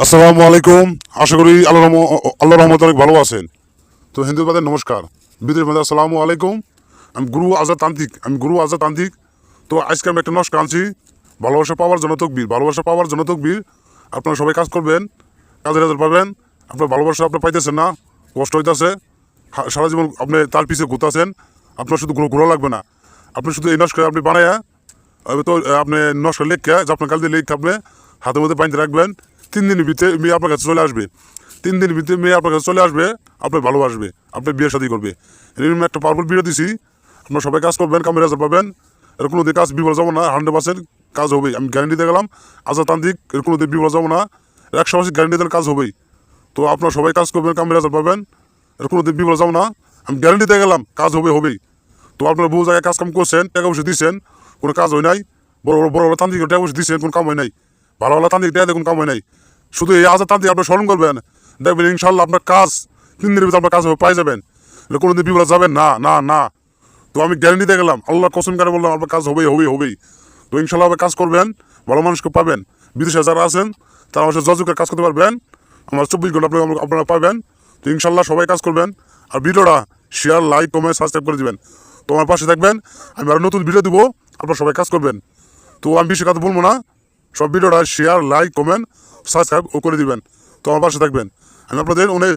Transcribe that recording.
আসসালামু আলাইকুম। আশা করি আল্লাহ রহমত অনেক ভালো আছেন। তো হিন্দু ভাইদের নমস্কার, বিদেশ ভাইদের আসসালামু আলাইকুম। আমি গুরু আজাদ তান্ত্রিক। তো আজকে আমি একটা নস্কা আনছি, ভালোবাসা পাওয়ার জন্য তকবীর। ভালোবাসা পাওয়ার জন্য তকবীর। আপনারা সবাই কাজ করবেন, কাজের রেজাল্ট পাবেন। আপনার ভালোবাসা আপনি পাইতেছেন না, কষ্ট হইতেছে, সারা জীবন আপনি তার পিছিয়ে ঘুরতেছেন। আপনার শুধু ঘোরা লাগবে না, আপনি শুধু এই নস্কা আপনি বানায়া তো আপনি নস্কা লেখা যে আপনার কাল দিয়ে লেখা আপনি হাতের মধ্যে বাঁধতে রাখবেন। 3 দিনের ভিতরে মেয়ে আপনার কাছে চলে আসবে। 3 দিনের ভিতরে মেয়ে আপনার কাছে চলে আসবে, আপনার ভালোবাসবে, আপনার বিয়ে শাদী করবে। এরকম একটা পাওয়ারফুল ভিডিও দিছি, আপনার সবাই কাজ করবেন, কামের রেজাল্ট পাবেন। এর কোনো কাজ বিফল যাবো না, 100% কাজ হবেই। আমি গ্যারেন্টি দিয়ে গেলাম, আজাতান্ত্রিক এর কোনো বিফল যাবো না, 100% গ্যারেন্টি দিলে কাজ হবেই। তো আপনার সবাই কাজ করবেন, কামের রেজাল্ট পাবেন। এর কোনো বিফল যাবো না, আমি গ্যারেন্টি দিয়ে গেলাম, কাজ হবেই। তো আপনার বহু জায়গায় কাজ কাম করছেন, টাকা পয়সা দিচ্ছেন, কোনো কাজ হয় নাই। বড় তান্ত্রিক টাকা পয়সা দিচ্ছেন, কোনো কাম হয় নাই। ভালো ভালো তান্ত্রিক টাকা দিয়ে কোনো কাম হয় নাই। শুধু এই আজাদ তান্ত্রিক আপনি স্মরণ করবেন, দেখবেন ইনশাল্লাহ আপনার কাজ 3 দিনের ভিতরে আপনার কাজ হবে, পাই যাবেন। কোনো দিন বিপদ যাবেন না না না। তো আমি গ্যারেন্টি দিয়ে গেলাম, আল্লাহ কসম করে বললাম, আপনার কাজ হবেই। তো ইনশাল্লাহ আপনি কাজ করবেন, ভালো মানুষকে পাবেন। বিদেশে যারা আছেন তারা আমার সাথে যোগাযোগ করে কাজ করতে পারবেন। আমার 24 ঘন্টা আপনারা পাবেন। তো ইনশাল্লাহ সবাই কাজ করবেন। আর ভিডিওটা শেয়ার, লাইক, কমেন্ট, সাবস্ক্রাইব করে দিবেন। তো আমার পাশে থাকবেন, আমি আরও নতুন ভিডিও দেবো, আপনারা সবাই কাজ করবেন। তো আমি বেশি কথা বলবো না, সব ভিডিওটা শেয়ার, লাইক, কমেন্ট, সাবস্ক্রাইব করে দিবেন। তো আমার পাশে থাকবেন। আমি আপনাদের অনেক